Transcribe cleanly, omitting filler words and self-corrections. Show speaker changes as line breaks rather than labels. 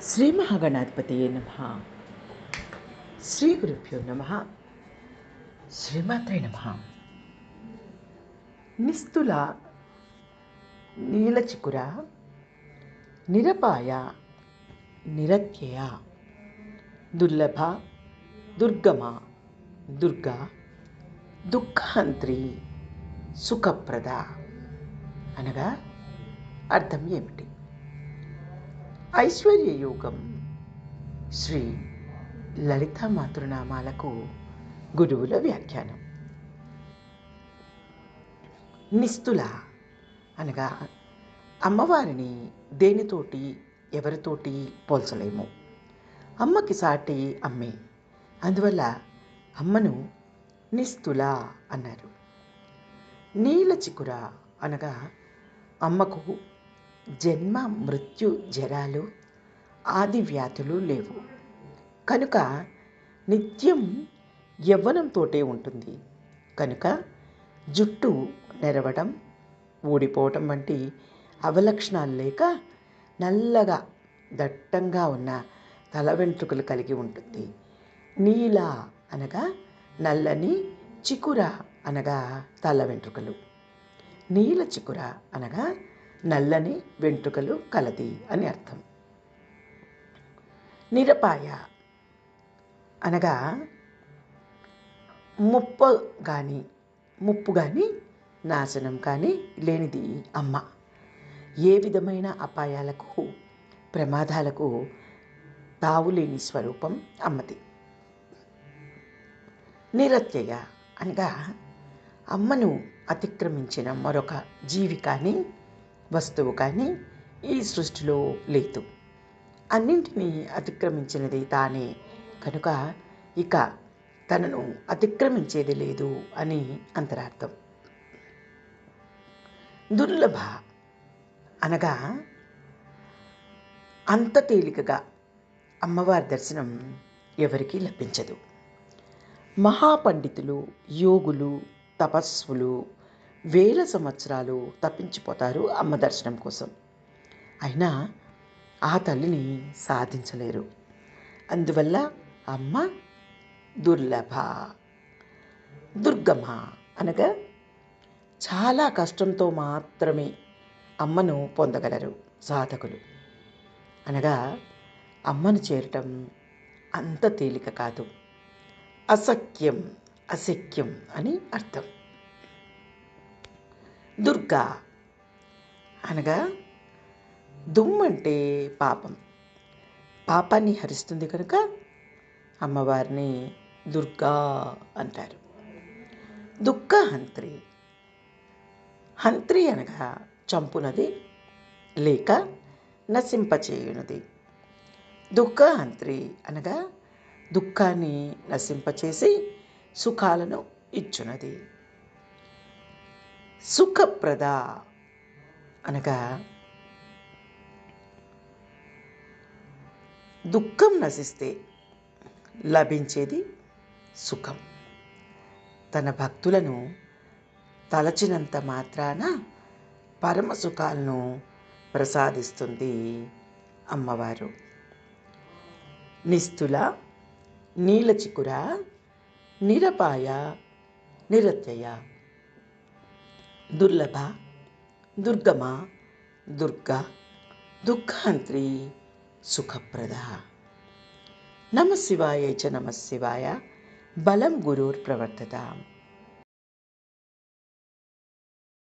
శ్రీ మహాగణాధిపతయే నమః. శ్రీ గురుభ్యో నమః. శ్రీమాత్రే నమః. నిస్తుల నీలచికుర నిరపాయ నిరత్యయ దుర్లభ దుర్గమ దుర్గా దుఃఖహంత్రి సుఖప్రద అనగా అర్థం ఏమిటి? ఐశ్వర్యయోగం శ్రీ లలితా మాతృనామాలకు గురువుల వ్యాఖ్యానం. నిస్తుల అనగా అమ్మవారిని దేనితోటి ఎవరితోటి పోల్చలేము. అమ్మకి సాటి అమ్మే. అందువల్ల అమ్మను నిస్తుల అన్నారు. నీలచికుర అనగా అమ్మకు జన్మ మృత్యు జరాలు ఆది వ్యాధులు లేవు కనుక నిత్యం యవ్వనంతోటే ఉంటుంది. కనుక జుట్టు నెరవడం ఊడిపోవటం వంటి అవలక్షణాలు లేక నల్లగా దట్టంగా ఉన్న తల వెంట్రుకలు కలిగి ఉంటుంది. నీల అనగా నల్లని, చికుర అనగా తల వెంట్రుకలు. నీల చికుర అనగా నల్లని వెంట్రుకలు కలది అని అర్థం. నిరపాయ అనగా ముప్పు కానీ నాశనం కానీ లేనిది అమ్మ. ఏ విధమైన అపాయాలకు ప్రమాదాలకు తావులేని స్వరూపం అమ్మది. నిరత్యయ అనగా అమ్మను అతిక్రమించిన మరొక జీవి కానీ వస్తువు కానీ ఈ సృష్టిలో లేదు. అన్నింటినీ అతిక్రమించినది తానే కనుక ఇక తనను అతిక్రమించేది లేదు అని అంతరార్థం. దుర్లభ అనగా అంత తేలికగా అమ్మవారి దర్శనం ఎవరికీ లభించదు. మహాపండితులు, యోగులు, తపస్సులు వేల సంవత్సరాలు తప్పించిపోతారు అమ్మ దర్శనం కోసం. అయినా ఆ తల్లిని సాధించలేరు. అందువల్ల అమ్మ దుర్లభ. దుర్గమ అనగా చాలా కష్టంతో మాత్రమే అమ్మను పొందగలరు సాధకులు. అనగా అమ్మను చేరటం అంత తేలిక కాదు. అశక్యం అని అర్థం. దుర్గా అనగా దుమ్మంటే పాపం, పాపాన్ని హరిస్తుంది కనుక అమ్మవారిని దుర్గా అంటారు. దుఃఖహంత్రి. హంత్రి అనగా చంపునది లేక నశింపచేయునది. దుఃఖహంత్రి అనగా దుఃఖాన్ని నశింపచేసి సుఖాలను ఇచ్చునది. సుఖప్రద అనగా దుఃఖం నశిస్తే లభించేది సుఖం. తన భక్తులను తలచినంత మాత్రాన పరమ సుఖాలను ప్రసాదిస్తుంది అమ్మవారు. నిస్తుల నీలచికుర నిరపాయ నిరత్యయ దుర్లభ దుర్గమ దుర్గా దుఃఖహంత్రి సుఖప్రద. నమః శివాయ చ నమః శివాయ. బలం గురుర్ ప్రవర్తతాం.